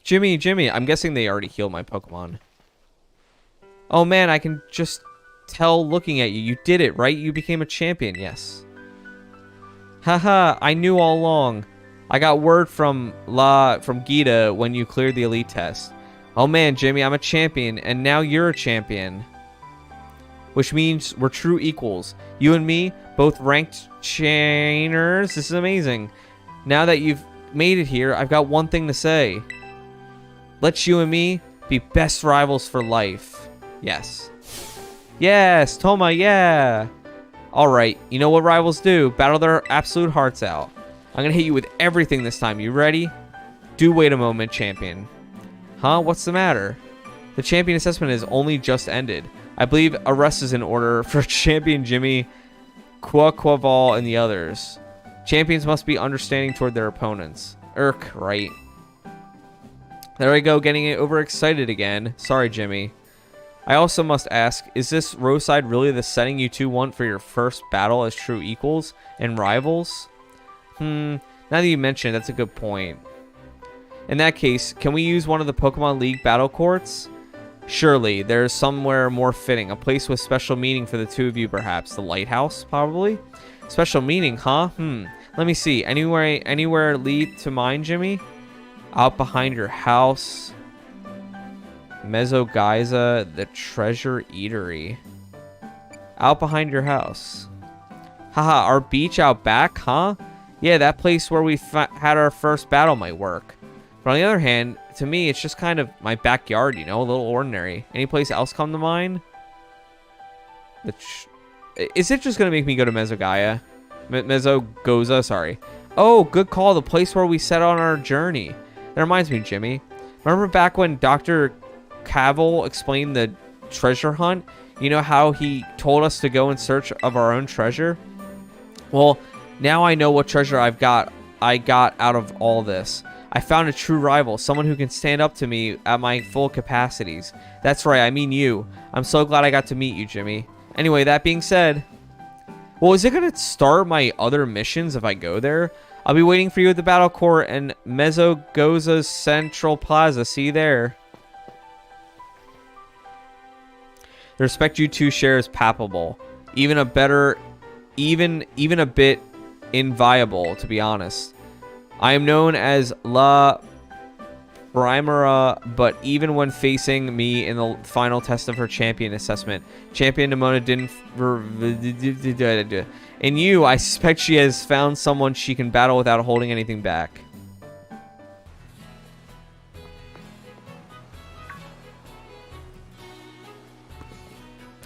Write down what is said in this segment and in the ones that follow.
Jimmy, I'm guessing they already healed my Pokemon. Oh man, I can just tell looking at you. You did it, right? You became a champion, yes. Haha, I knew all along. I got word from Gita when you cleared the elite test. Oh man, Jimmy, I'm a champion, and now you're a champion. Which means we're true equals. You and me, both ranked chainers. This is amazing. Now that you've made it here, I've got one thing to say. Let's you and me be best rivals for life. Yes. Yes, Toma, yeah. Alright, you know what rivals do. Battle their absolute hearts out. I'm gonna hit you with everything this time. You ready? Do wait a moment, champion. Huh? What's the matter? The champion assessment has only just ended. I believe arrest is in order for champion Jimmy, Quaquaval, and the others. Champions must be understanding toward their opponents. Right. There I go, getting it overexcited again. Sorry, Jimmy. I also must ask, is this Roadside really the setting you two want for your first battle as true equals and rivals? Now that you mention it, that's a good point. In that case, can we use one of the Pokemon League battle courts? Surely, there's somewhere more fitting. A place with special meaning for the two of you, perhaps. The lighthouse, probably? Special meaning, huh? Let me see. Anywhere lead to mine, Jimmy? Out behind your house. Mezogaiza, the treasure eatery. Out behind your house. Haha, our beach out back, huh? Yeah, that place where we had our first battle might work. But on the other hand, to me, it's just kind of my backyard, you know, a little ordinary. Any place else come to mind? Is it just going to make me go to Mesogaia? Mesogoza, sorry. Oh, good call. The place where we set on our journey. That reminds me, Jimmy. Remember back when Dr. Cavill explained the treasure hunt? You know how he told us to go in search of our own treasure? Well, now I know what treasure I got out of all this. I found a true rival, someone who can stand up to me at my full capacities. That's right, I mean you. I'm so glad I got to meet you, Jimmy. Anyway, that being said... Well, is it going to start my other missions if I go there? I'll be waiting for you at the Battle Court and Mesogoza's Central Plaza. See you there. The respect you two share is palpable. Even a bit inviolable, to be honest. I am known as La Primera, but even when facing me in the final test of her champion assessment, Champion NEMONA didn't... In you, I suspect she has found someone she can battle without holding anything back.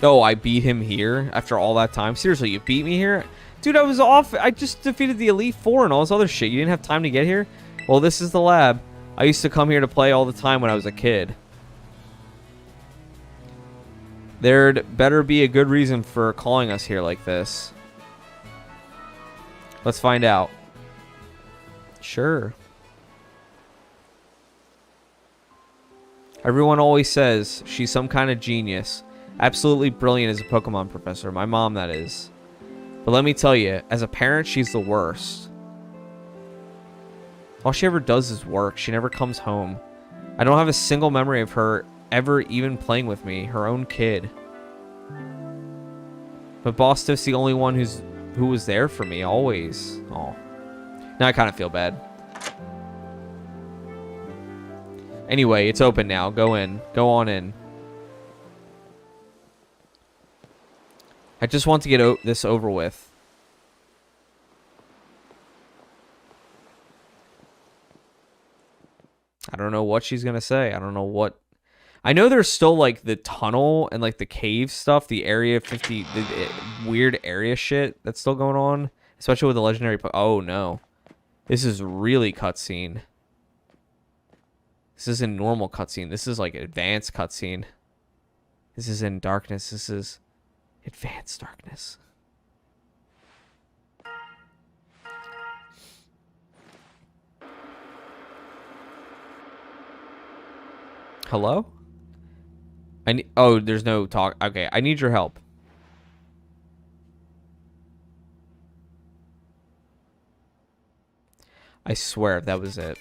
Oh, I beat him here after all that time? Seriously, you beat me here? Dude, I was off. I just defeated the Elite Four and all this other shit. You didn't have time to get here? Well, this is the lab. I used to come here to play all the time when I was a kid. There'd better be a good reason for calling us here like this. Let's find out. Sure. Everyone always says she's some kind of genius. Absolutely brilliant as a Pokemon professor. My mom, that is. But let me tell you, as a parent, she's the worst. All she ever does is work. She never comes home. I don't have a single memory of her ever even playing with me, her own kid. But Boss Stiff's the only one who was there for me, always. Oh. Now I kind of feel bad. Anyway, it's open now. Go in. Go on in. I just want to get this over with. I don't know what she's going to say. I don't know what... I know there's still, like, the tunnel and, like, the cave stuff. The Area 50... the weird area shit that's still going on. Especially with the legendary... Oh, no. This is really cutscene. This isn't normal cutscene. This is, like, advanced cutscene. This is in darkness. This is... advanced darkness. Hello? Oh, there's no talk. Okay, I need your help. I swear that was it.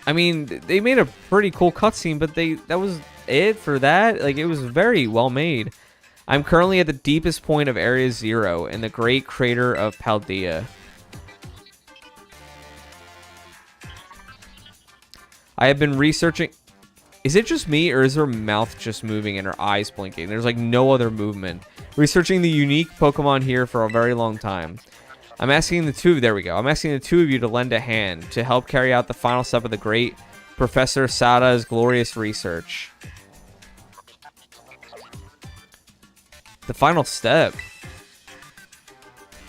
I mean, they made a pretty cool cutscene, but that was it for that. Like, it was very well made. I'm currently at the deepest point of Area 0 in the great crater of Paldea. I have been researching... Is it just me, or is her mouth just moving and her eyes blinking? There's like no other movement. Researching the unique Pokemon here for a very long time. I'm asking the two of you to lend a hand to help carry out the final step of the great Professor Sada's glorious research. The final step.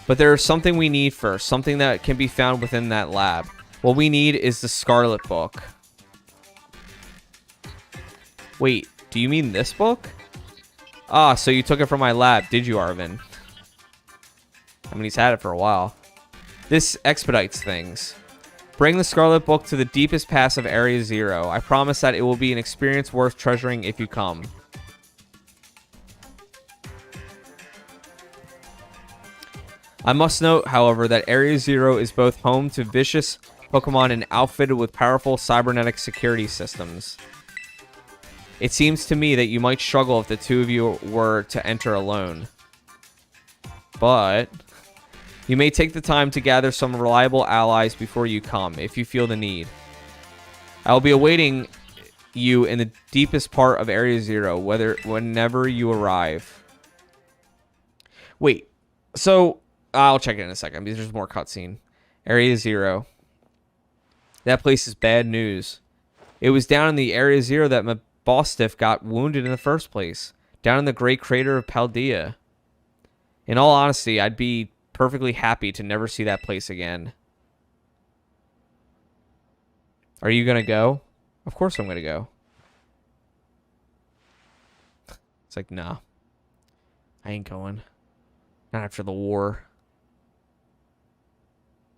But there's something we need first. Something that can be found within that lab. What we need is the Scarlet book. Wait, do you mean this book? Ah, so you took it from my lab, did you, Arvin? I mean, he's had it for a while. This expedites things. Bring the Scarlet book to the deepest pass of Area 0. I promise that it will be an experience worth treasuring if you come. I must note, however, that Area 0 is both home to vicious Pokemon and outfitted with powerful cybernetic security systems. It seems to me that you might struggle if the two of you were to enter alone. But you may take the time to gather some reliable allies before you come, if you feel the need. I will be awaiting you in the deepest part of Area 0, whenever you arrive. Wait, so I'll check it in a second because there's more cutscene. Area 0. That place is bad news. It was down in the Area 0 that my Bostiff got wounded in the first place, down in the great crater of Paldea. In all honesty, I'd be perfectly happy to never see that place again. Are you gonna go? Of course I'm gonna go. It's like, nah. I ain't going. Not after the war.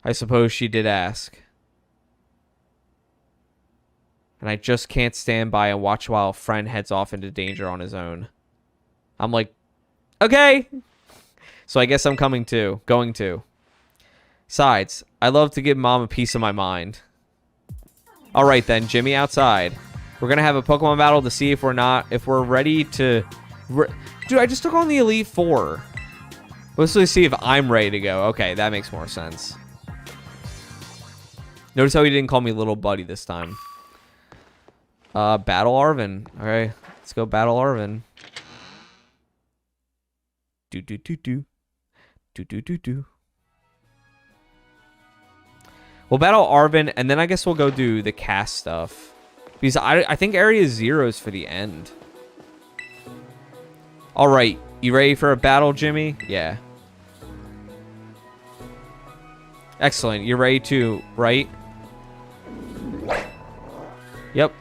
I suppose she did ask. And I just can't stand by and watch while a friend heads off into danger on his own. I'm like, okay. So I guess I'm going to. Besides, I love to give Mom a piece of my mind. Alright then, Jimmy, outside. We're going to have a Pokemon battle to see if we're ready to... Dude, I just took on the Elite Four. Let's really see if I'm ready to go. Okay, that makes more sense. Notice how he didn't call me little buddy this time. Battle Arvin. Okay, let's go battle Arvin. Do. We'll battle Arvin, and then I guess we'll go do the cast stuff. Because I think Area 0 is for the end. Alright, you ready for a battle, Jimmy? Yeah. Excellent, you're ready too, right? Yep.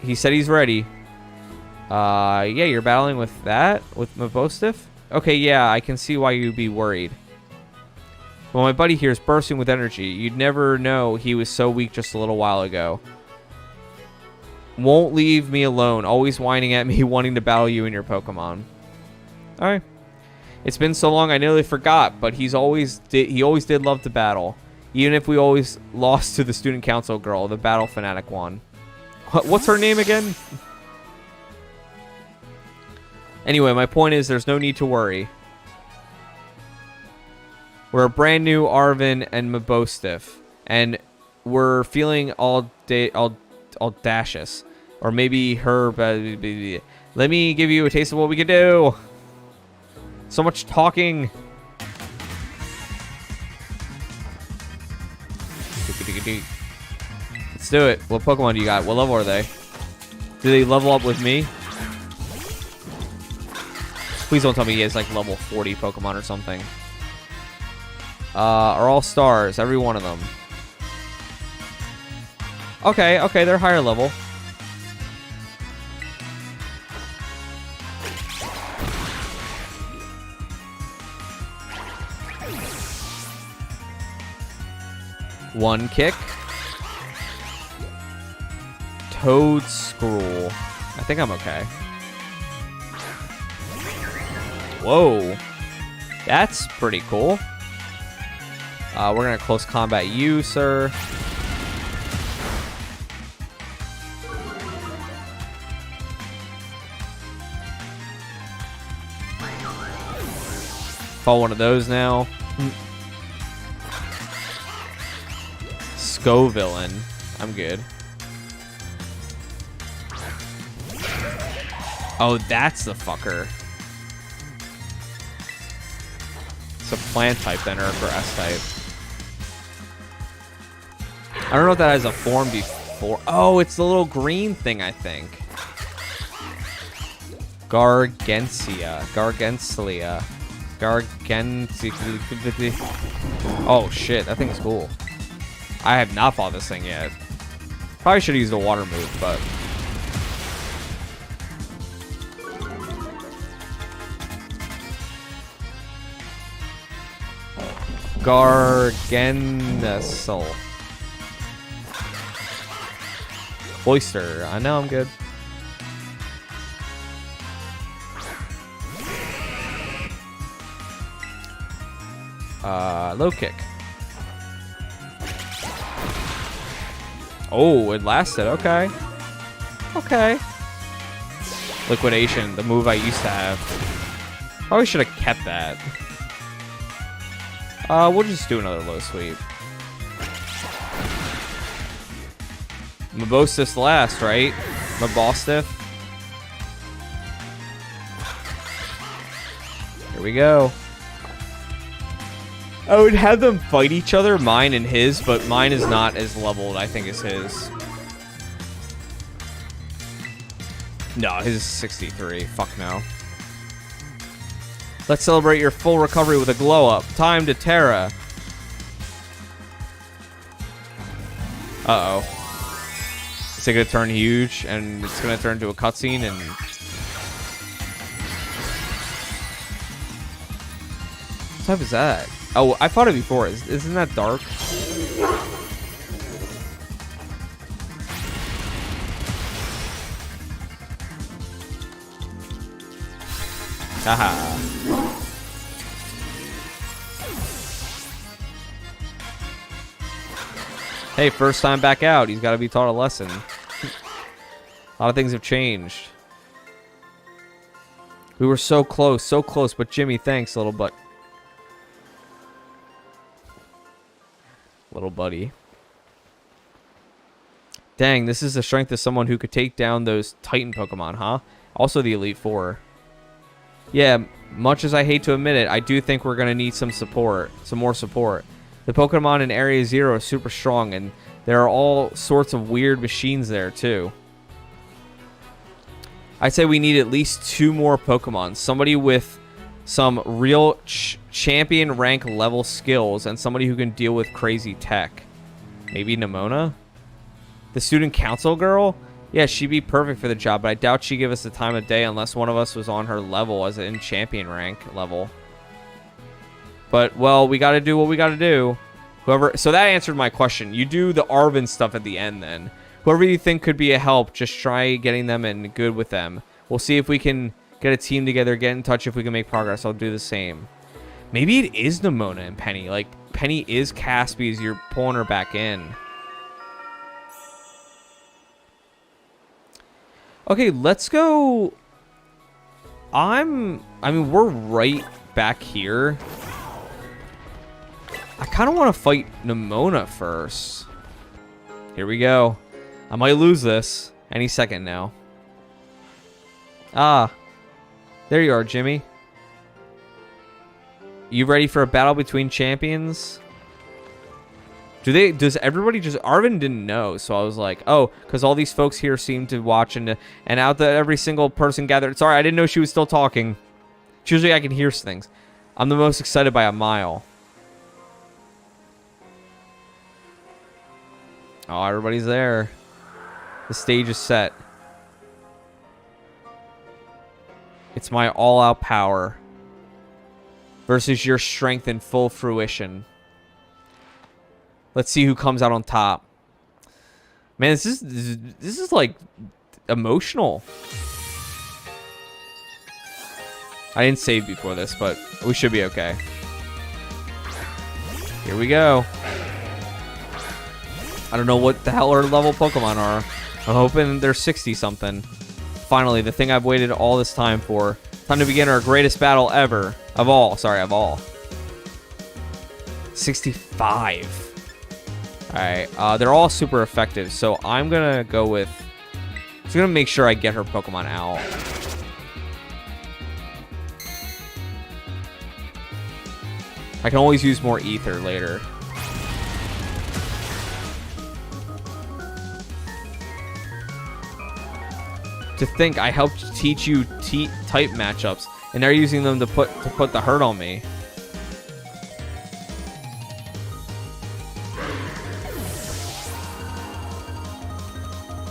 He said he's ready. Yeah, you're battling with that? With Mabostiff? Okay, yeah, I can see why you'd be worried. Well, my buddy here is bursting with energy. You'd never know he was so weak just a little while ago. Won't leave me alone, always whining at me, wanting to battle you and your Pokemon. Alright. It's been so long I nearly forgot, but he always did love to battle. Even if we always lost to the student council girl, the battle fanatic one. What's her name again? Anyway, my point is there's no need to worry. We're a brand new Arvin and Mabostiff, and we're feeling audacious. Or maybe her... Let me give you a taste of what we can do. So much talking. Let's do it. What Pokemon do you got? What level are they? Do they level up with me? Please don't tell me he has like level 40 Pokemon or something. Are all stars, every one of them. Okay, they're higher level. One kick. Toad Scroll. I think I'm okay. Whoa. That's pretty cool. We're going to close combat you, sir. call one of those now. Scovillain. I'm good. Oh, that's the fucker. It's a plant type then, or a grass type. I don't know if that has a form before. Oh, it's the little green thing, I think. Gargantia. Oh, shit. That thing's cool. I have not fought this thing yet. Probably should have used a water move, but... Garganacil. Oyster. I know I'm good. Low kick. Oh, it lasted. Okay. Okay. Liquidation, the move I used to have. Probably should have kept that. We'll just do another low sweep. Mabostis last, right? Mabostif. Here we go. I would have them fight each other, mine and his, but mine is not as leveled, I think, as his. No, his is 63. Fuck no. Let's celebrate your full recovery with a glow up. Time to Terra. Uh-oh. Is it going to turn huge, and it's going to turn into a cutscene, and... What type is that? Oh, I fought it before. Isn't that dark? Haha. Hey, first time back out. He's got to be taught a lesson. A lot of things have changed. We were so close, but Jimmy, thanks, little butt. Little buddy. Dang, this is the strength of someone who could take down those Titan Pokemon, huh? Also the Elite Four. Yeah, much as I hate to admit it, I do think we're going to need some support. Some more support. The Pokemon in Area Zero is super strong, and there are all sorts of weird machines there, too. I'd say we need at least 2 more Pokemon. Somebody with some real champion rank level skills, and somebody who can deal with crazy tech. Maybe Nemona? The student council girl? Yeah, she'd be perfect for the job, but I doubt she'd give us the time of day unless one of us was on her level as in champion rank level. But, well, we gotta do what we gotta do. Whoever... So that answered my question. You do the Arvin stuff at the end, then. Whoever you think could be a help, just try getting them and good with them. We'll see if we can get a team together, get in touch if we can make progress. I'll do the same. Maybe it is Nemona and Penny. Like, Penny is Caspy as you're pulling her back in. Okay, let's go... I mean, we're right back here. I kind of want to fight Nemona first. Here we go. I might lose this any second now. Ah. There you are, Jimmy. You ready for a battle between champions? Does everybody just... Arvin didn't know, so I was like, oh, because all these folks here seem to watch, and out that every single person gathered... Sorry, I didn't know she was still talking. Usually I can hear things. I'm the most excited by a mile. Oh, everybody's there. The stage is set. It's my all-out power versus your strength in full fruition. Let's see who comes out on top. Man, this is like emotional. I didn't save before this, but we should be okay. Here we go. I don't know what the hell our level Pokemon are. I'm hoping they're 60-something. Finally, the thing I've waited all this time for. Time to begin our greatest battle ever. Of all. Sorry, of all. 65. Alright, they're all super effective, so I'm gonna go with... I'm gonna make sure I get her Pokemon out. I can always use more Ether later. To think I helped teach you type matchups, and they're using them to put the hurt on me.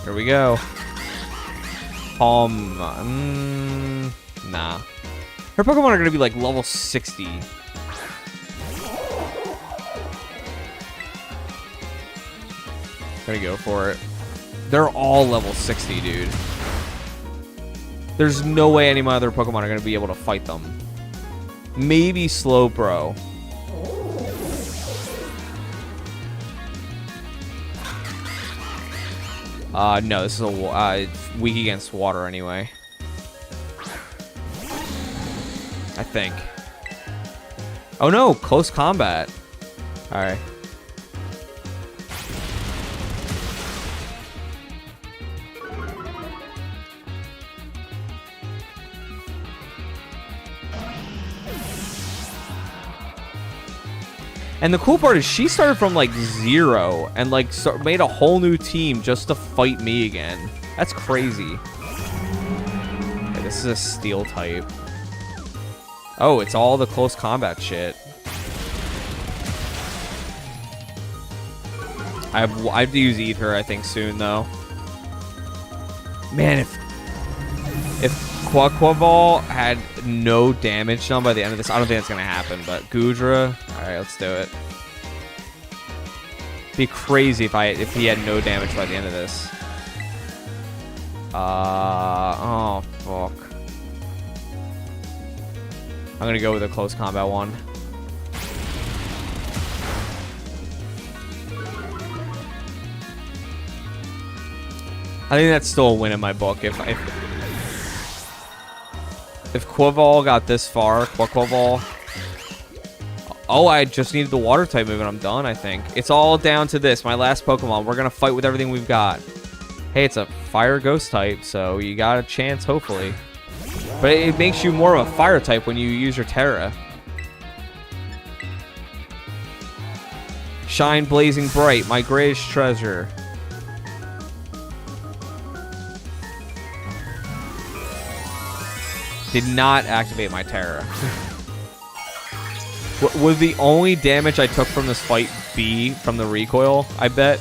Here we go. Nah. Her Pokemon are gonna be like level 60. Gonna go for it. They're all level 60, dude. There's no way any of my other Pokemon are gonna be able to fight them. Maybe Slowbro. No, this is it's weak against water anyway. I think. Oh no, close combat. Alright. And the cool part is she started from like 0 and like made a whole new team just to fight me again. That's crazy. Okay, this is a steel type. Oh, it's all the close combat shit. I have to use Ether, I think, soon though. Man, if Quaquaval had no damage done by the end of this, I don't think that's gonna happen. But Goodra, all right, let's do it. Be crazy if he had no damage by the end of this. Oh fuck. I'm gonna go with a close combat one. I think that's still a win in my book. If Quaquaval got this far, Quaquaval. Oh, I just needed the water type move and I'm done, I think. It's all down to this, my last Pokemon. We're gonna fight with everything we've got. Hey, it's a fire ghost type, so you got a chance, hopefully. But it makes you more of a fire type when you use your Terra. Shine blazing bright, my greatest treasure. Did not activate my Terra. Would the only damage I took from this fight be from the recoil, I bet?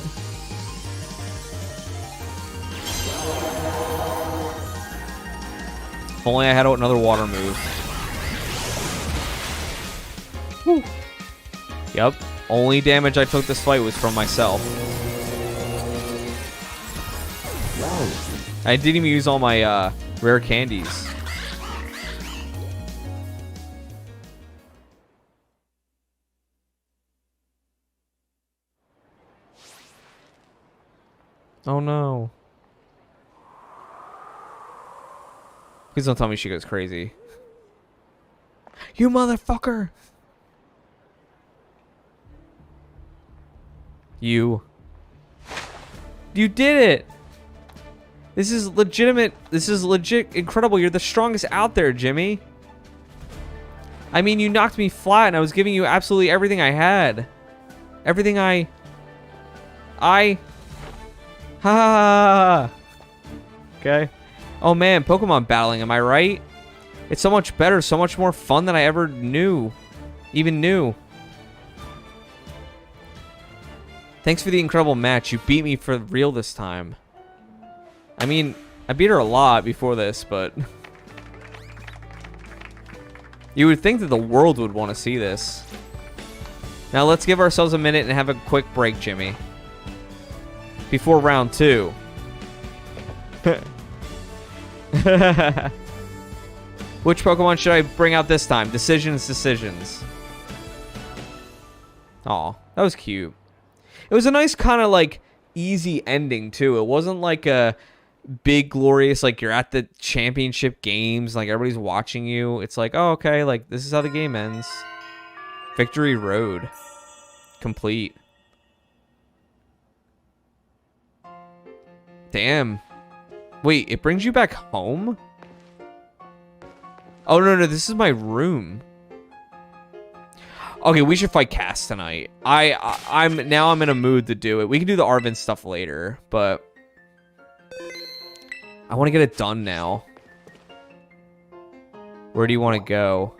If only I had another water move. Whew. Yep. Only damage I took this fight was from myself. I didn't even use all my rare candies. Oh no. Please don't tell me she goes crazy. You motherfucker! You did it! This is legitimate. This is legit incredible. You're the strongest out there, Jimmy. I mean, you knocked me flat and I was giving you absolutely everything I had. Everything Ha! Okay. Oh man, Pokemon battling, am I right? It's so much better, so much more fun than I ever knew. Even knew. Thanks for the incredible match. You beat me for real this time. I mean, I beat her a lot before this, but... You would think that the world would want to see this. Now let's give ourselves a minute and have a quick break, Jimmy. Before round 2. Which Pokemon should I bring out this time? Decisions. Aw, that was cute. It was a nice kind of like easy ending too. It wasn't like a big, glorious, like you're at the championship games, like everybody's watching you. It's like, oh, okay, like this is how the game ends. Victory Road. Complete. Damn. Wait, it brings you back home? Oh, no, this is my room. Okay, we should fight Cass tonight. I'm in a mood to do it. We can do the Arvin stuff later, but I want to get it done now. Where do you want to go?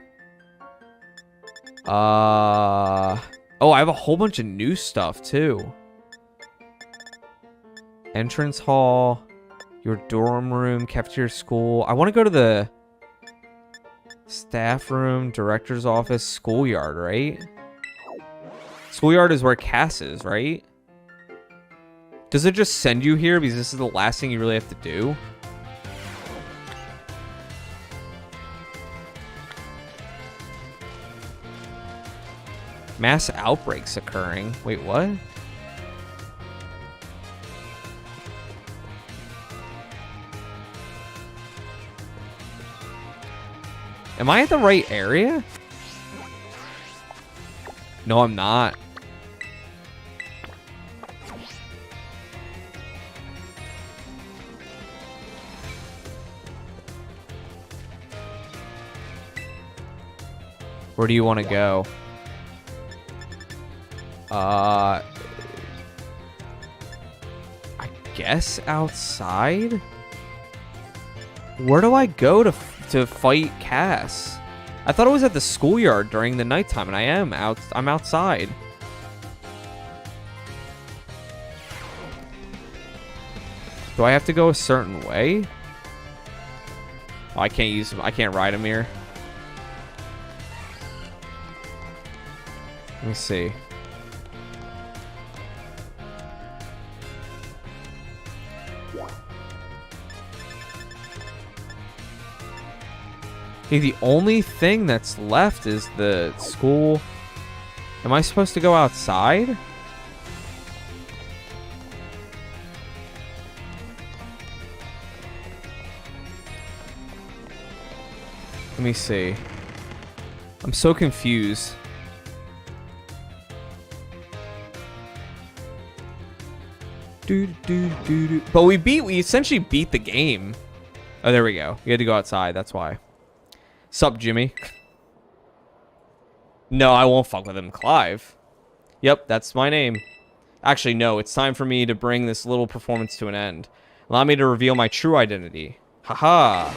Oh, I have a whole bunch of new stuff too. Entrance hall, your dorm room, cafeteria, school. I want to go to the staff room, director's office, schoolyard, right? Schoolyard is where Cass is, right? Does it just send you here because this is the last thing you really have to do? Mass outbreaks occurring. Wait, what? Am I at the right area? No, I'm not. Where do you want to go? I guess outside? Where do I go to fight Cass? I thought it was at the schoolyard during the nighttime, and I'm outside. Do I have to go a certain way? Oh, I can't ride him here. Let me see. Okay, the only thing that's left is the school. Am I supposed to go outside? Let me see. I'm so confused. But we essentially beat the game. Oh, there we go. You had to go outside, that's why. Sup, Jimmy? No, I won't fuck with him, Clive. Yep, that's my name. Actually, no, it's time for me to bring this little performance to an end. Allow me to reveal my true identity. Haha.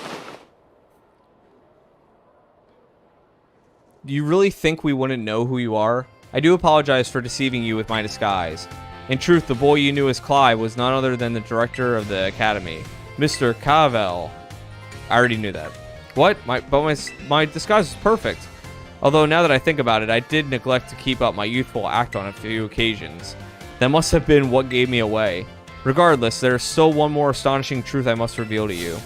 Do you really think we wouldn't know who you are? I do apologize for deceiving you with my disguise. In truth, the boy you knew as Clive was none other than the director of the academy, Mr. Cavell. I already knew that. What? My disguise was perfect. Although now that I think about it, I did neglect to keep up my youthful act on a few occasions. That must have been what gave me away. Regardless, there is still one more astonishing truth I must reveal to you.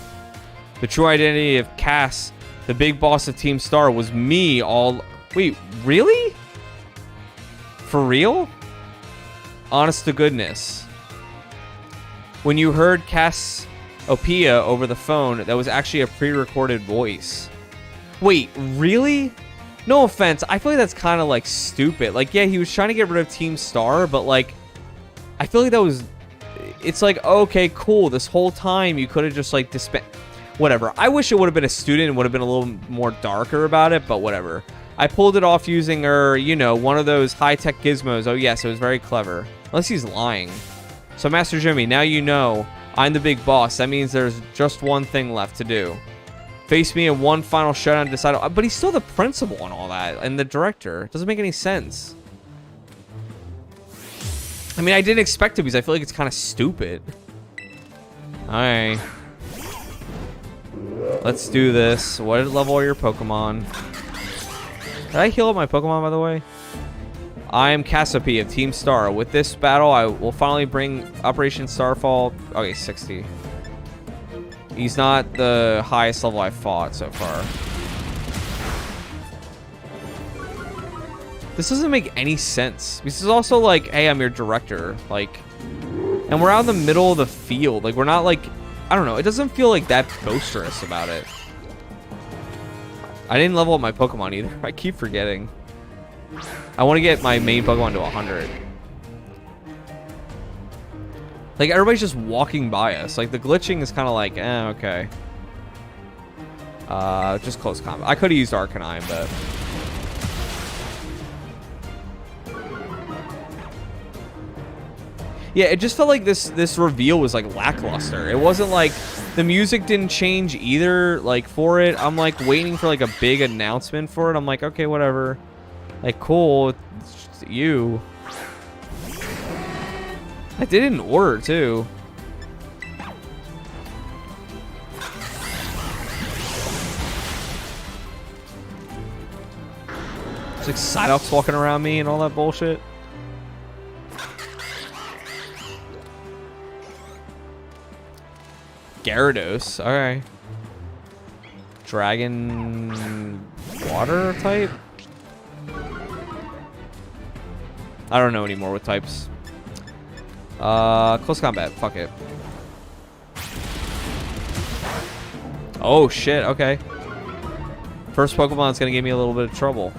The true identity of Cass, the big boss of Team Star, was me all... Wait, really? For real? Honest to goodness. When you heard Cassiopeia over the phone, that was actually a pre-recorded voice. Wait, really? No offense, I feel like that's kind of like stupid. Like, yeah, he was trying to get rid of Team Star, but like, I feel like that was... It's like, okay, cool. This whole time you could have just like whatever. I wish it would have been a student and would have been a little more darker about it, but whatever. I pulled it off using one of those high-tech gizmos. Oh, yes, it was very clever. Unless he's lying. So, Master Jimmy, now you know I'm the big boss. That means there's just one thing left to do. Face me in one final showdown to decide... But he's still the principal and all that, and the director. It doesn't make any sense. I mean, I didn't expect it because I feel like it's kind of stupid. Alright. Let's do this. What level are your Pokemon? Did I heal up my Pokemon, by the way? I am Cassiopeia of Team Star. With this battle, I will finally bring Operation Starfall... Okay, 60. He's not the highest level I've fought so far. This doesn't make any sense. This is also like, hey, I'm your director. Like, and we're out in the middle of the field. Like, we're not like I don't know. It doesn't feel like that boisterous about it. I didn't level up my Pokemon either. I keep forgetting. I want to get my main Pokemon to 100. Like, everybody's just walking by us. Like, the glitching is kind of like, okay. Just close combat. I could have used Arcanine, but... Yeah, it just felt like this reveal was, like, lackluster. It wasn't like... The music didn't change either, like, for it. I'm, like, waiting for, like, a big announcement for it. I'm like, okay, whatever. Like, cool. It's just you. I did it in order, too. It's like Psyducks walking around me and all that bullshit. Gyarados, alright. Dragon... Water type? I don't know anymore with types. Close combat, fuck it. Oh shit, okay. First Pokemon's gonna give me a little bit of trouble.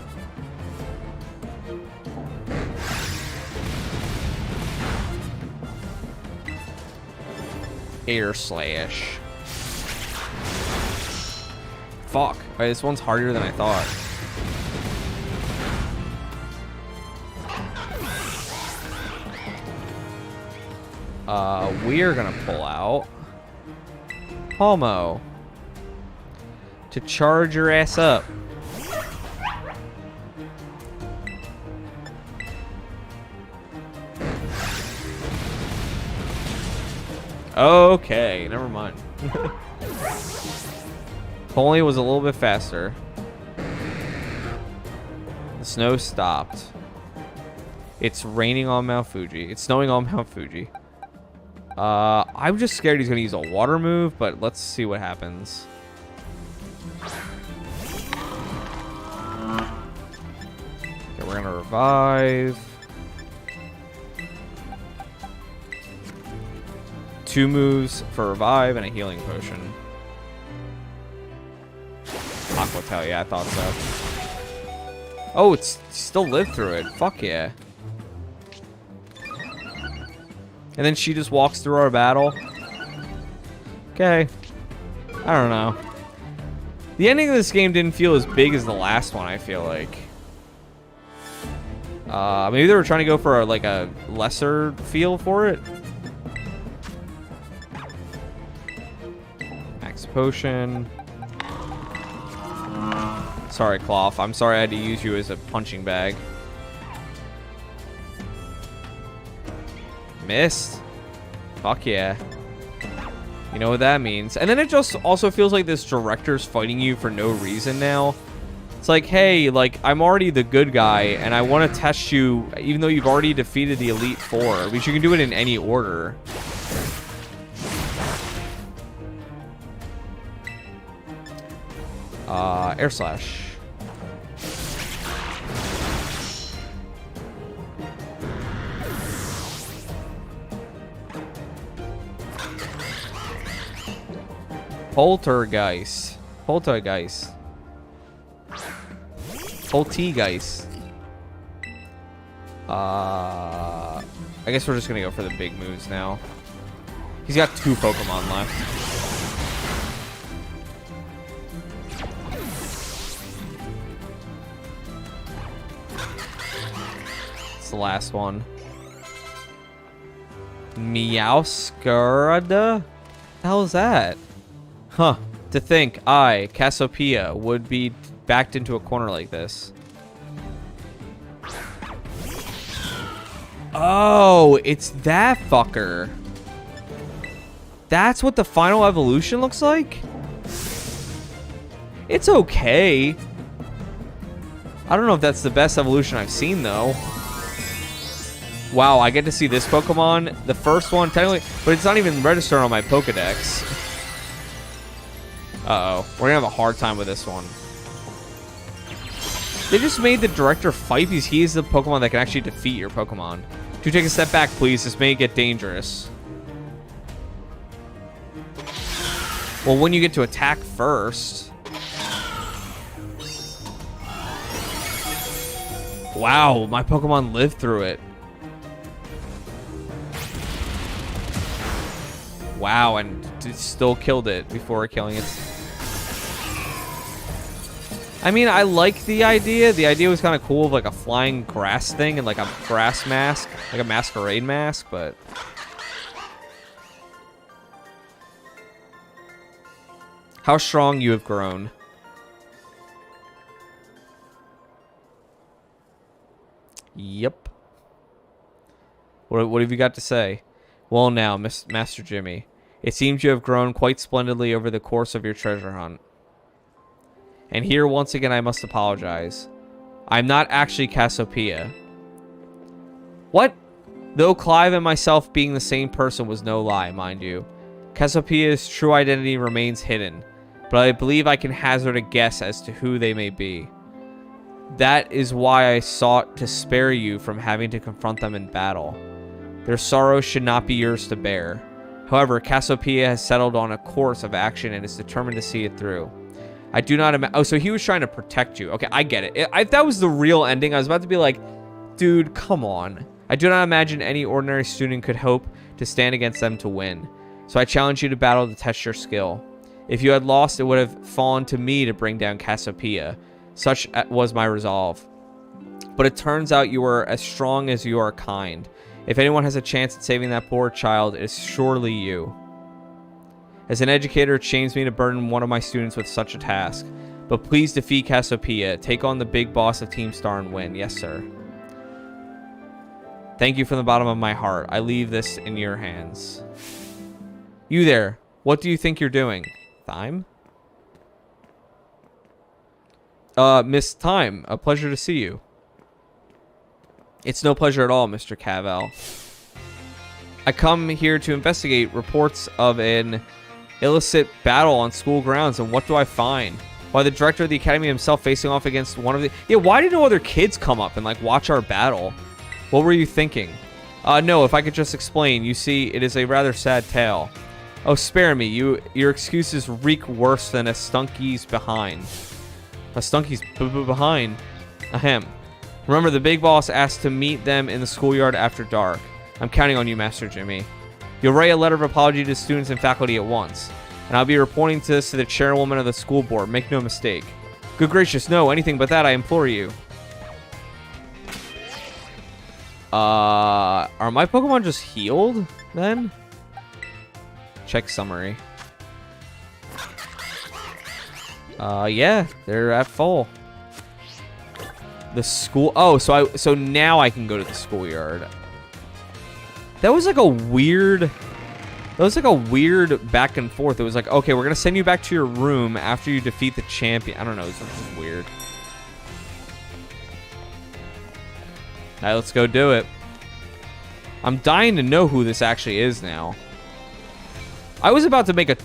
Air Slash. Fuck. Alright, this one's harder than I thought. We're gonna pull out Palmo to charge your ass up. Okay, never mind. Only was a little bit faster. The snow stopped. It's raining on Mount Fuji. It's snowing on Mount Fuji. I'm just scared he's gonna use a water move, but let's see what happens. Okay, we're gonna revive. 2 moves for revive and a healing potion. Aqua Tail, yeah, I thought so. Oh, it's still lived through it. Fuck yeah. And then she just walks through our battle. Okay. I don't know. The ending of this game didn't feel as big as the last one, I feel like. Maybe they were trying to go for like a lesser feel for it. Max potion. Sorry, Cloth. I'm sorry I had to use you as a punching bag. Missed. Fuck yeah. You know what that means. And then it just also feels like this director's fighting you for no reason now. It's like, hey, like, I'm already the good guy, and I want to test you, even though you've already defeated the Elite Four. Because you can do it in any order. Air Slash. Poltergeist. Poltergeist. Poltergeist. I guess we're just gonna go for the big moves now. He's got 2 Pokemon left. It's the last one. Meowscarada? The hell is that? Huh. To think I, Cassiopeia, would be backed into a corner like this. Oh, it's that fucker. That's what the final evolution looks like? It's okay. I don't know if that's the best evolution I've seen, though. Wow, I get to see this Pokemon. The first one, technically, but it's not even registered on my Pokedex. Uh-oh. We're gonna have a hard time with this one. They just made the director fight because he is the Pokemon that can actually defeat your Pokemon. Do take a step back, please. This may get dangerous. Well, when you get to attack first. Wow, my Pokemon lived through it. Wow, and still killed it before killing it. I mean, I like the idea. The idea was kind of cool of like a flying grass thing and like a grass mask, like a masquerade mask, but... How strong you have grown. Yep. What have you got to say? Well now, Master Jimmy, it seems you have grown quite splendidly over the course of your treasure hunt. And here once again I must apologize. I'm not actually Cassiopeia. What? Though Clive and myself being the same person was no lie, mind you. Cassiopeia's true identity remains hidden, but I believe I can hazard a guess as to who they may be. That is why I sought to spare you from having to confront them in battle. Their sorrow should not be yours to bear. However, Cassiopeia has settled on a course of action and is determined to see it through. I do not imagine... Oh, so he was trying to protect you. Okay, I get it. If that was the real ending, I was about to be like, dude, come on. I do not imagine any ordinary student could hope to stand against them to win. So I challenge you to battle to test your skill. If you had lost, it would have fallen to me to bring down Cassiopeia. Such was my resolve. But it turns out you are as strong as you are kind. If anyone has a chance at saving that poor child, it is surely you. As an educator, it shames me to burden one of my students with such a task. But please defeat Cassiopeia, take on the big boss of Team Star and win. Yes, sir. Thank you from the bottom of my heart. I leave this in your hands. You there. What do you think you're doing? Thyme? Miss Thyme, a pleasure to see you. It's no pleasure at all, Mr. Cavell. I come here to investigate reports of an illicit battle on school grounds, and what do I find? Why, the director of the academy himself facing off against one of the... Yeah, why did no other kids come up and, like, watch our battle? What were you thinking? No, if I could just explain. You see, it is a rather sad tale. Oh, spare me. Your excuses reek worse than a stunky's behind. A stunky's behind? Ahem. Remember, the big boss asked to meet them in the schoolyard after dark. I'm counting on you, Master Jimmy. You'll write a letter of apology to students and faculty at once. And I'll be reporting this to the chairwoman of the school board. Make no mistake. Good gracious, no. Anything but that, I implore you. Are my Pokemon just healed, then? Check summary. Yeah, they're at full. The school... Oh, so now I can go to the schoolyard. That was like a weird... That was like a weird back and forth. It was like, okay, we're going to send you back to your room after you defeat the champion. I don't know. It's just weird. All right, let's go do it. I'm dying to know who this actually is now. I was about to make a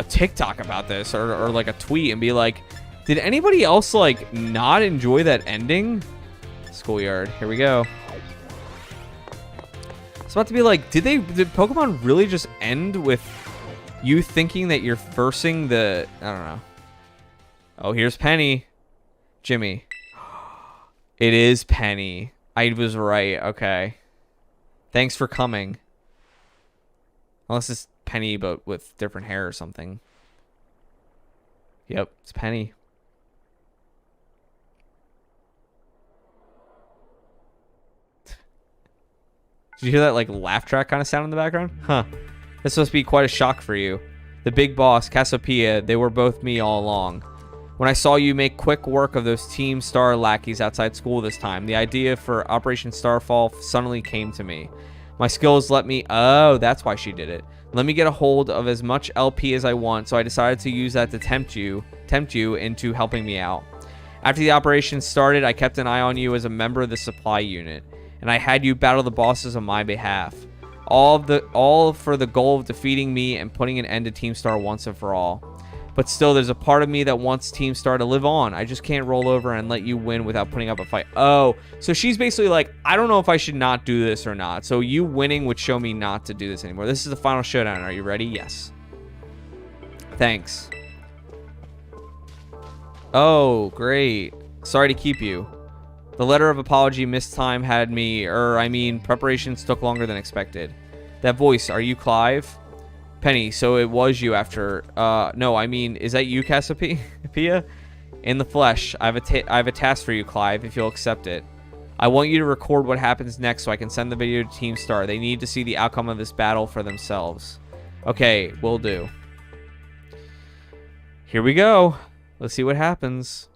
TikTok about this or like a tweet and be like, did anybody else like not enjoy that ending? Schoolyard. Here we go. It's about to be like, did Pokemon really just end with you thinking that you're versing the... I don't know. Oh, here's Penny. Jimmy. It is Penny. I was right. Okay. Thanks for coming. Unless it's Penny, but with different hair or something. Yep, it's Penny. Did you hear that like laugh track kind of sound in the background? Huh. This must be quite a shock for you. The big boss, Cassiopeia, they were both me all along. When I saw you make quick work of those Team Star lackeys outside school this time, the idea for Operation Starfall suddenly came to me. My skills let me... Oh, that's why she did it. Let me get a hold of as much LP as I want, so I decided to use that to tempt you into helping me out. After the operation started, I kept an eye on you as a member of the supply unit, and I had you battle the bosses on my behalf. All for the goal of defeating me and putting an end to Team Star once and for all. But still, there's a part of me that wants Team Star to live on. I just can't roll over and let you win without putting up a fight. Oh, so she's basically like, I don't know if I should not do this or not. So you winning would show me not to do this anymore. This is the final showdown. Are you ready? Yes. Thanks. Oh, great. Sorry to keep you. The letter of apology missed time had me, preparations took longer than expected. That voice, are you Clive? Penny, so it was you after, no, I mean, is that you, Cassiopeia? In the flesh, I have a task for you, Clive, if you'll accept it. I want you to record what happens next so I can send the video to Team Star. They need to see the outcome of this battle for themselves. Okay, will do. Here we go. Let's see what happens.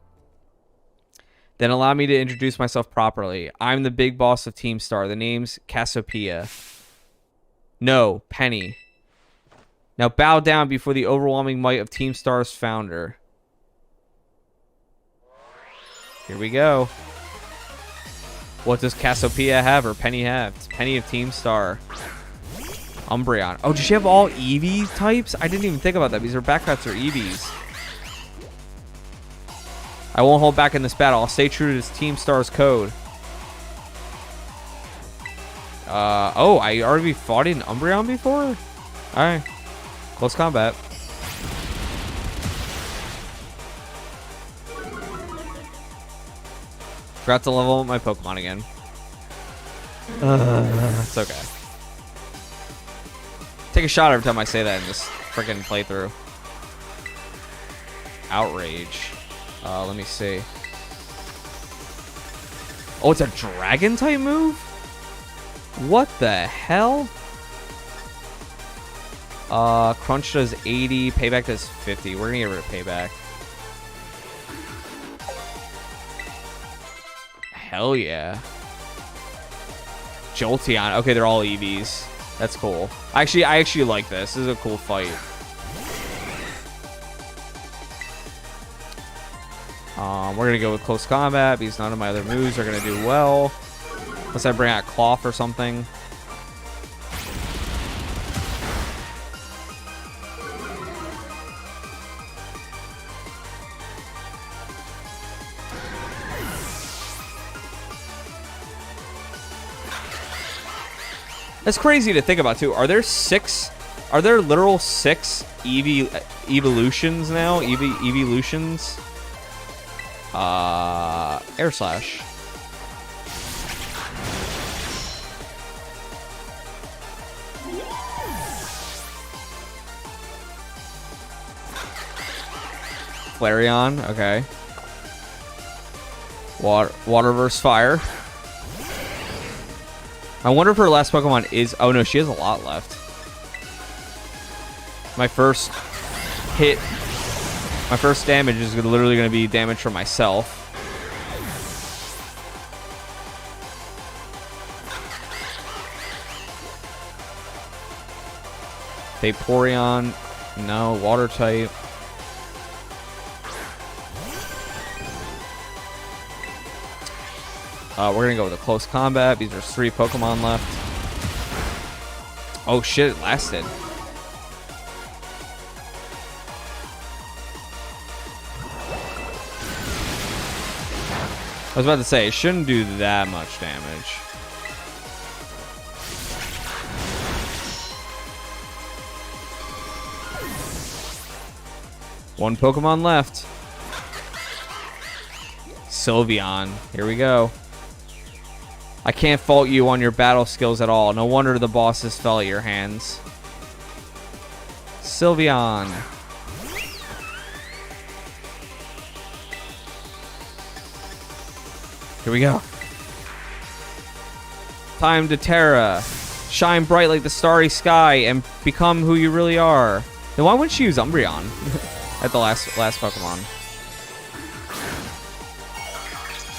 Then allow me to introduce myself properly. I'm the big boss of Team Star. The name's Cassiopeia. No, Penny. Now bow down before the overwhelming might of Team Star's founder. Here we go. What does Cassiopeia have or Penny have? It's Penny of Team Star. Umbreon. Oh, does she have all Eevee types? I didn't even think about that because her backcuts are Eevees. I won't hold back in this battle. I'll stay true to this Team Star's code. Oh, I already fought in Umbreon before? Alright. Close combat. Forgot to level up my Pokemon again. It's okay. Take a shot every time I say that in this freaking playthrough. Outrage. Let me see. Oh, it's a dragon type move? What the hell? Crunch does 80, Payback does 50. We're gonna get rid of Payback. Hell yeah. Jolteon. Okay, they're all EVs. That's cool. I actually like this. This is a cool fight. We're gonna go with close combat because none of my other moves are gonna do well. Unless I bring out Cloth or something. That's crazy to think about too. Are there literal 6 evolutions now? Evolutions? Air Slash. Flareon, okay. Water versus fire. I wonder if her last Pokemon is... Oh no, she has a lot left. My first hit... My first damage is literally going to be damage from myself. Vaporeon. No, water type. We're going to go with a close combat because there's 3 Pokemon left. Oh shit, it lasted. I was about to say, it shouldn't do that much damage. One Pokemon left. Sylveon. Here we go. I can't fault you on your battle skills at all. No wonder the bosses fell at your hands. Sylveon. Here we go. Time to Terra. Shine bright like the starry sky and become who you really are. Then why wouldn't she use Umbreon at the last Pokemon?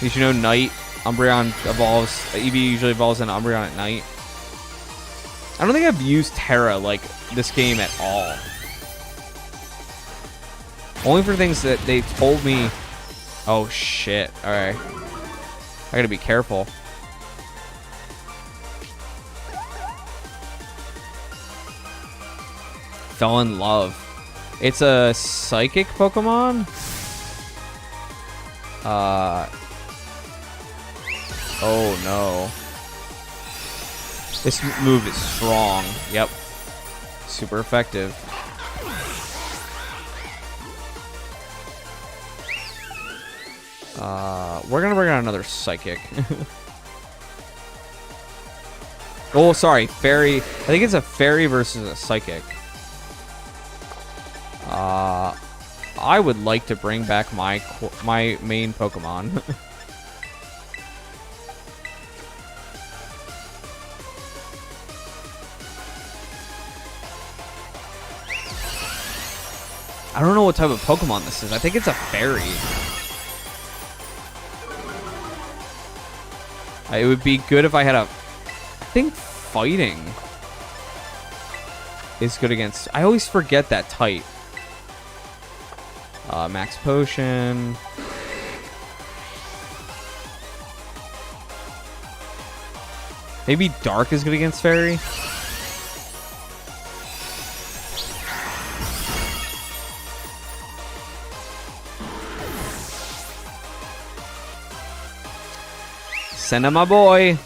Did you know night? Umbreon evolves. Eevee usually evolves in Umbreon at night. I don't think I've used Terra like this game at all. Only for things that they told me. Oh shit! All right, I gotta be careful. Fell in love. It's a psychic Pokemon. Oh no. This move is strong. Yep. Super effective. We're gonna bring out another psychic. Oh, sorry, fairy. I think it's a fairy versus a psychic. I would like to bring back my main Pokemon. I don't know what type of Pokemon this is. I think it's a fairy. It would be good if I had a... I think fighting is good against... I always forget that type. Max Potion. Maybe Dark is good against Fairy. Send him my boy.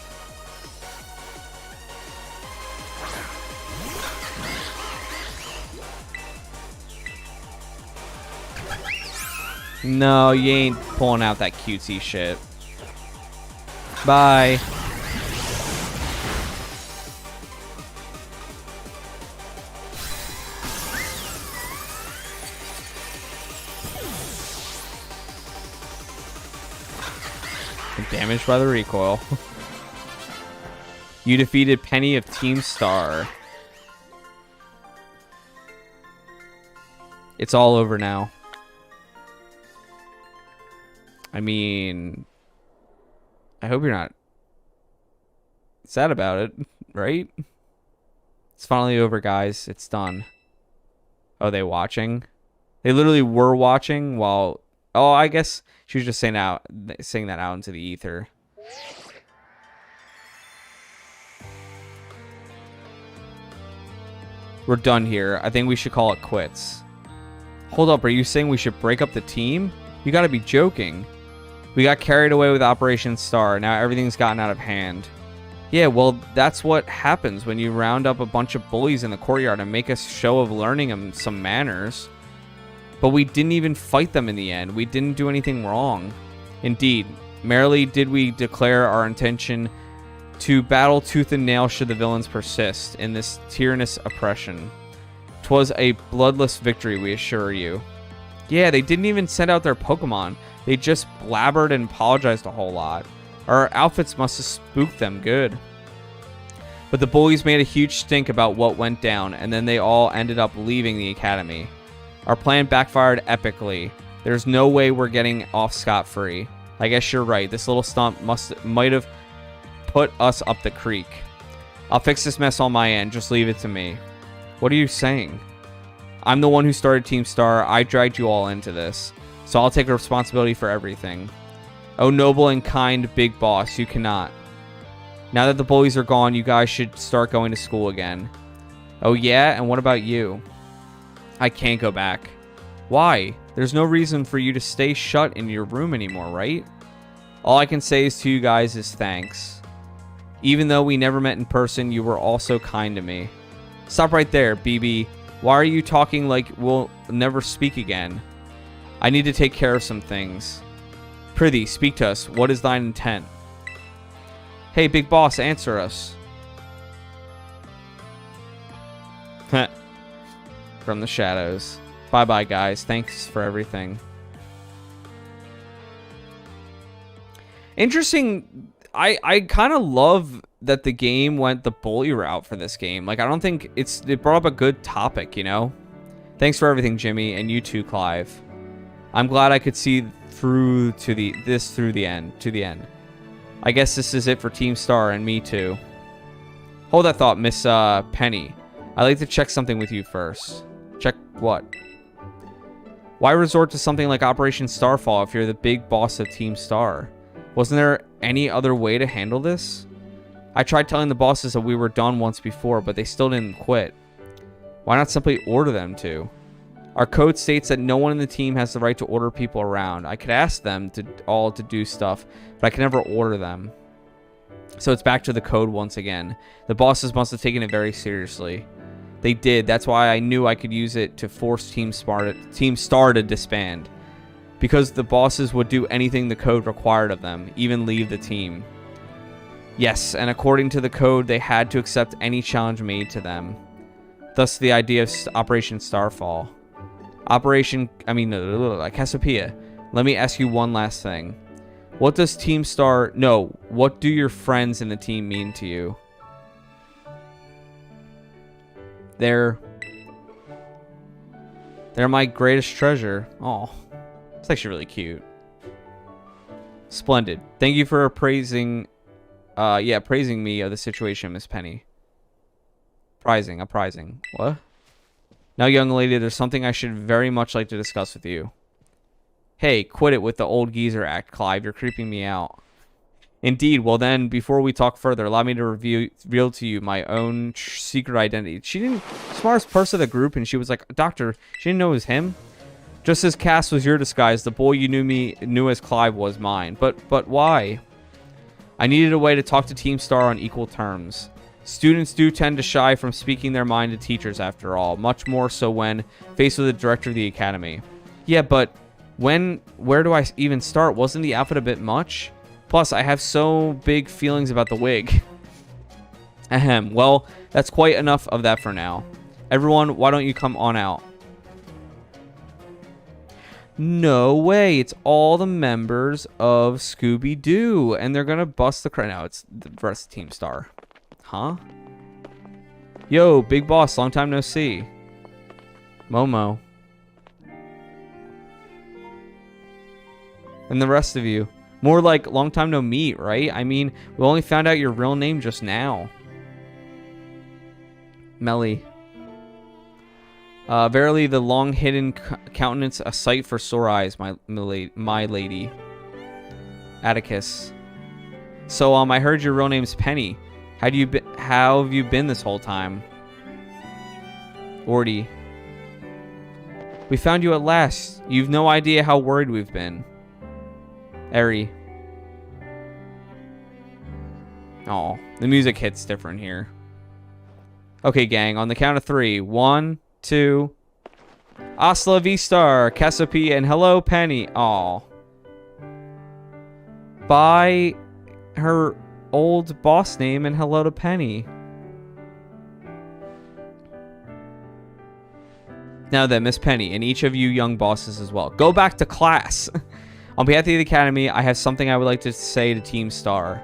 No, you ain't pulling out that cutesy shit. Bye. Damaged by the recoil. You defeated Penny of Team Star. It's all over now. I mean, I hope you're not sad about it, right? It's finally over, guys. It's done. Oh, they watching? They literally were watching while... Oh, I guess she was just saying that out into the ether. We're done here. I think we should call it quits. Hold up, are you saying we should break up the team? You gotta be joking. We got carried away with Operation Star. Now everything's gotten out of hand. Yeah, well, that's what happens when you round up a bunch of bullies in the courtyard and make a show of learning them some manners. But we didn't even fight them in the end. We didn't do anything wrong. Indeed, merely did we declare our intention to battle tooth and nail should the villains persist in this tyrannous oppression. 'Twas a bloodless victory, we assure you. Yeah, they didn't even send out their Pokemon. They just blabbered and apologized a whole lot. Our outfits must have spooked them good. But the bullies made a huge stink about what went down, and then they all ended up leaving the academy. Our plan backfired epically. There's no way we're getting off scot-free. I guess you're right. This little stump might have put us up the creek. I'll fix this mess on my end. Just leave it to me. What are you saying? I'm the one who started Team Star. I dragged you all into this. So I'll take responsibility for everything. Oh, noble and kind big boss, you cannot. Now that the bullies are gone, you guys should start going to school again. Oh yeah? And what about you? I can't go back. Why? There's no reason for you to stay shut in your room anymore, right? All I can say to you guys is thanks. Even though we never met in person, you were all so kind to me. Stop right there, BB. Why are you talking like we'll never speak again? I need to take care of some things. Prithee, speak to us. What is thine intent? Hey, big boss, answer us. From the shadows. Bye-bye, guys. Thanks for everything. Interesting. I kind of love that the game went the bully route for this game. Like, I don't think it brought up a good topic, you know? Thanks for everything, Jimmy, and you too, Clive. I'm glad I could see through to the end. I guess this is it for Team Star and me too. Hold that thought, Miss Penny. I'd like to check something with you first. Check what? Why resort to something like Operation Starfall if you're the big boss of Team Star? Wasn't there any other way to handle this? I tried telling the bosses that we were done once before, but they still didn't quit. Why not simply order them to? Our code states that no one in the team has the right to order people around. I could ask them to do stuff, but I can never order them. So it's back to the code once again. The bosses must have taken it very seriously. They did. That's why I knew I could use it to force Team Star to disband. because the bosses would do anything the code required of them, even leave the team. Yes, and according to the code, they had to accept any challenge made to them. Thus, the idea of Operation Starfall. Cassiopeia, let me ask you one last thing. What does what do your friends in the team mean to you? They're my greatest treasure. Oh, it's actually really cute. Splendid. Thank you for praising me of the situation, Miss Penny. Uprising. What? Now, young lady, there's something I should very much like to discuss with you. Hey, quit it with the old geezer act, Clive. You're creeping me out. Indeed. Well then, before we talk further, allow me to reveal to you my own secret identity. She didn't... Smartest person of the group, and she was like, Doctor, she didn't know it was him? Just as Cass was your disguise, the boy you knew as Clive was mine. But why? I needed a way to talk to Team Star on equal terms. Students do tend to shy from speaking their mind to teachers, after all, much more so when faced with the director of the academy. Yeah, but where do I even start? Wasn't the outfit a bit much? Plus, I have so big feelings about the wig. Ahem. Well, that's quite enough of that for now. Everyone, why don't you come on out? No way. It's all the members of Scooby-Doo. And they're going to bust the crowd. Now, it's the rest of Team Star. Huh? Yo, big boss. Long time no see. Momo. And the rest of you. More like long time no meet, right? I mean, we only found out your real name just now. Melly. Verily, the long-hidden countenance, a sight for sore eyes, my lady. Atticus. So, I heard your real name's Penny. How have you been this whole time? Orty. We found you at last. You've no idea how worried we've been. Eri. Oh, the music hits different here. Okay, gang, on the count of 3. 1, 2. Hasta la vista, Cassiopeia, and hello, Penny. Aw. Bye, her old boss name, and hello to Penny. Now then, Miss Penny, and each of you young bosses as well, go back to class. On behalf of the Academy, I have something I would like to say to Team Star.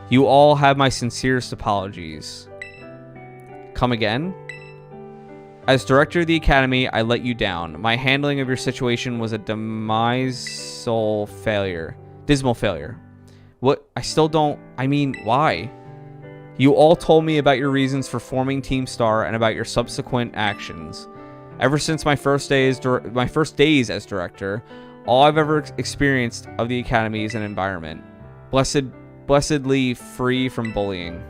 You all have my sincerest apologies. Come again? As director of the Academy, I let you down. My handling of your situation was a dismal failure. What? I still don't... I mean, why? You all told me about your reasons for forming Team Star and about your subsequent actions. Ever since my first days as director, all I've ever experienced of the Academy is an environment blessedly free from bullying.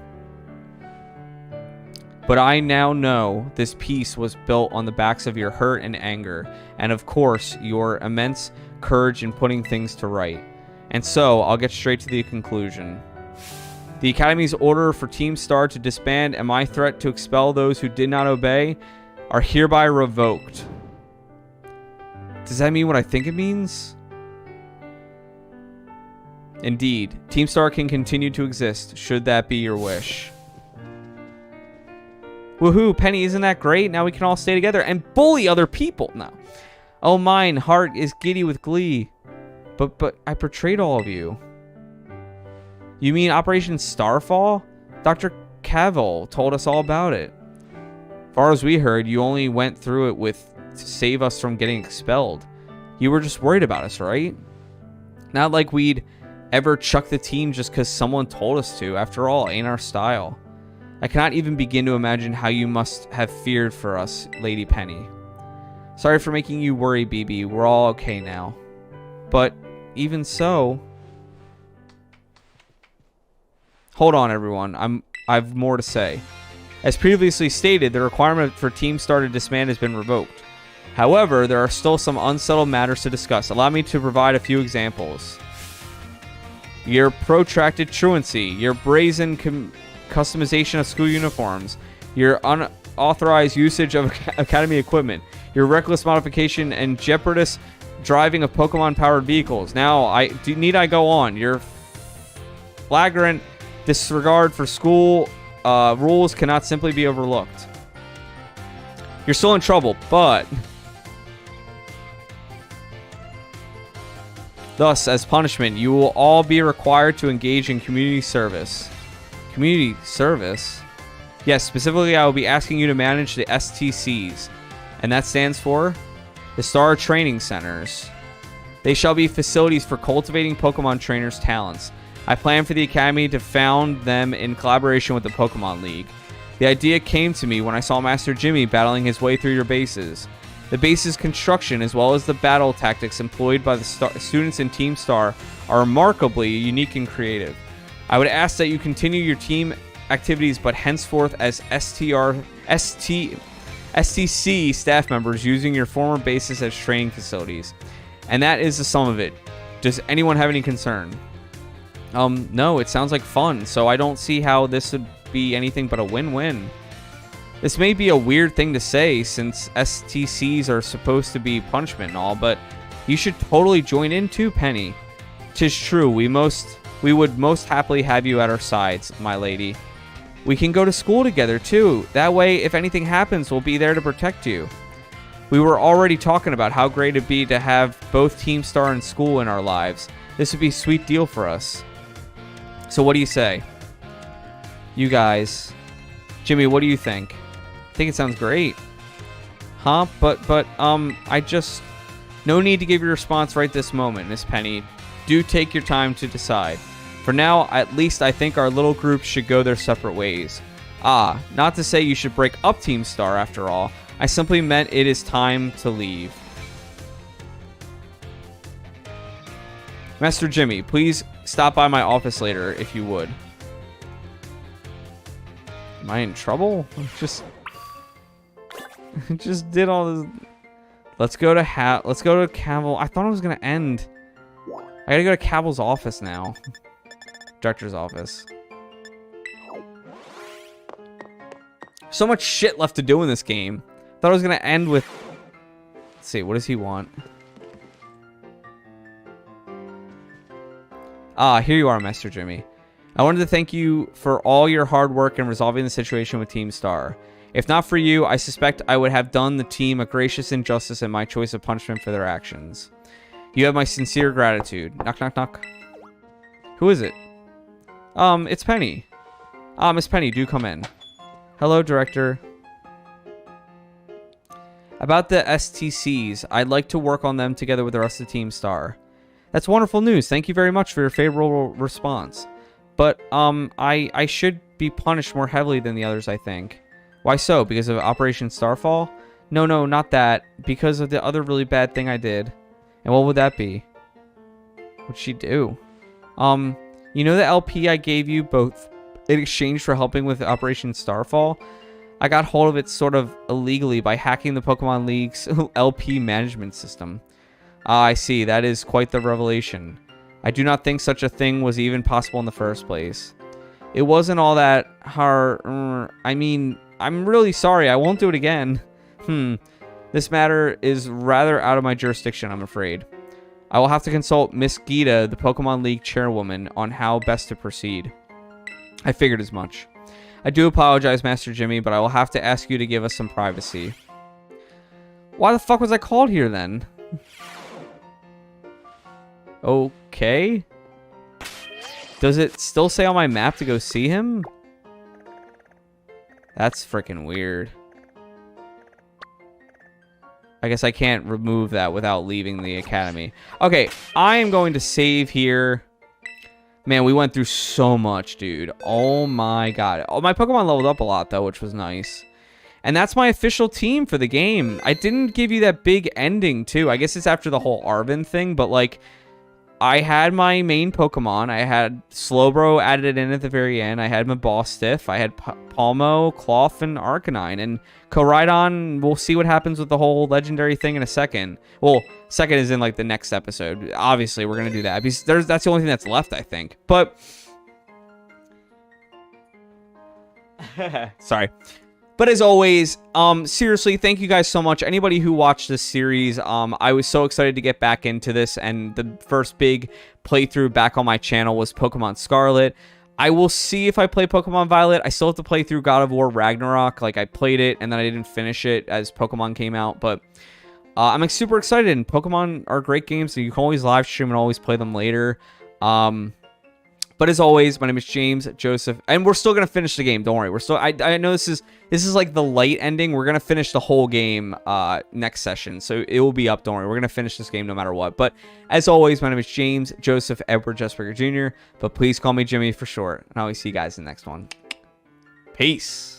But I now know this peace was built on the backs of your hurt and anger, and of course, your immense courage in putting things to right. And so, I'll get straight to the conclusion. The Academy's order for Team Star to disband and my threat to expel those who did not obey are hereby revoked. Does that mean what I think it means? Indeed, Team Star can continue to exist, should that be your wish. Woohoo, Penny, isn't that great? Now we can all stay together and bully other people. No. Oh, mine heart is giddy with glee. But I betrayed all of you. You mean Operation Starfall? Dr. Cavill told us all about it. As far as we heard, you only went through it to save us from getting expelled. You were just worried about us, right? Not like we'd ever chuck the team just because someone told us to. After all, ain't our style. I cannot even begin to imagine how you must have feared for us, Lady Penny. Sorry for making you worry, BB. We're all okay now. But even so... Hold on, everyone. I've more to say. As previously stated, the requirement for Team Star to disband has been revoked. However, there are still some unsettled matters to discuss. Allow me to provide a few examples. Your protracted truancy, your brazen customization of school uniforms, your unauthorized usage of Academy equipment, your reckless modification and jeopardous driving of Pokemon-powered vehicles. Now, need I go on? Your flagrant disregard for school rules cannot simply be overlooked. You're still in trouble, but... Thus, as punishment, you will all be required to engage in community service. Community service? Yes, specifically, I will be asking you to manage the STCs. And that stands for the Star Training Centers. They shall be facilities for cultivating Pokemon trainers' talents. I plan for the Academy to found them in collaboration with the Pokemon League. The idea came to me when I saw Master Jimmy battling his way through your bases. The base's construction, as well as the battle tactics employed by the students in Team Star, are remarkably unique and creative. I would ask that you continue your team activities, but henceforth as STC staff members, using your former bases as training facilities. And that is the sum of it. Does anyone have any concern? No, it sounds like fun, so I don't see how this would be anything but a win-win. This may be a weird thing to say since STCs are supposed to be punishment and all, but you should totally join in too, Penny. 'Tis true, we would most happily have you at our sides, my lady. We can go to school together too. That way, if anything happens, we'll be there to protect you. We were already talking about how great it'd be to have both Team Star and school in our lives. This would be a sweet deal for us. So what do you say? You guys. Jimmy, what do you think? I think it sounds great. Huh? But, I just... No need to give your response right this moment, Miss Penny. Do take your time to decide. For now, at least I think our little group should go their separate ways. Ah, not to say you should break up Team Star after all. I simply meant it is time to leave. Master Jimmy, please stop by my office later if you would. Am I in trouble? Just did all this. Let's go to Cavill. I thought it was gonna end. I gotta go to Cavill's office now. Director's office. So much shit left to do in this game. Thought it was gonna end with... Let's see, what does he want? Ah, here you are, Master Jimmy. I wanted to thank you for all your hard work in resolving the situation with Team Star. If not for you, I suspect I would have done the team a gracious injustice in my choice of punishment for their actions. You have my sincere gratitude. Knock, knock, knock. Who is it? It's Penny. Miss Penny, do come in. Hello, Director. About the STCs, I'd like to work on them together with the rest of Team Star. That's wonderful news. Thank you very much for your favorable response. But, I should be punished more heavily than the others, I think. Why so? Because of Operation Starfall? No, not that. Because of the other really bad thing I did. And what would that be? What'd she do? You know the LP I gave you both in exchange for helping with Operation Starfall? I got hold of it sort of illegally by hacking the Pokemon League's LP management system. Ah, I see. That is quite the revelation. I do not think such a thing was even possible in the first place. It wasn't all that hard. I mean, I'm really sorry. I won't do it again. This matter is rather out of my jurisdiction, I'm afraid. I will have to consult Miss Gita, the Pokemon League chairwoman, on how best to proceed. I figured as much. I do apologize, Master Jimmy, but I will have to ask you to give us some privacy. Why the fuck was I called here then? Okay. Does it still say on my map to go see him? That's freaking weird. I guess I can't remove that without leaving the academy. Okay, I am going to save here. Man, we went through so much, dude. Oh my god. Oh, my Pokemon leveled up a lot, though, which was nice. And that's my official team for the game. I didn't give you that big ending, too. I guess it's after the whole Arvin thing, but, like, I had my main Pokemon. I had Slowbro added in at the very end. I had my Bostiff. I had Palmo, Cloth, and Arcanine. And Koraidon, we'll see what happens with the whole legendary thing in a second. Well, second is in, like, the next episode. Obviously, we're going to do that. Because that's the only thing that's left, I think. But... Sorry. But as always, seriously, thank you guys so much. Anybody who watched this series, I was so excited to get back into this, and the first big playthrough back on my channel was Pokemon Scarlet. I will see if I play Pokemon Violet. I still have to play through God of War Ragnarok. Like, I played it, and then I didn't finish it as Pokemon came out, but I'm like, super excited, and Pokemon are great games, so you can always live stream and always play them later. But as always, my name is James Joseph, and we're still gonna finish the game. Don't worry, we're still. I know this is like the light ending. We're gonna finish the whole game next session, so it will be up. Don't worry, we're gonna finish this game no matter what. But as always, my name is James Joseph Edward Jesberger Jr. But please call me Jimmy for short, and I'll see you guys in the next one. Peace.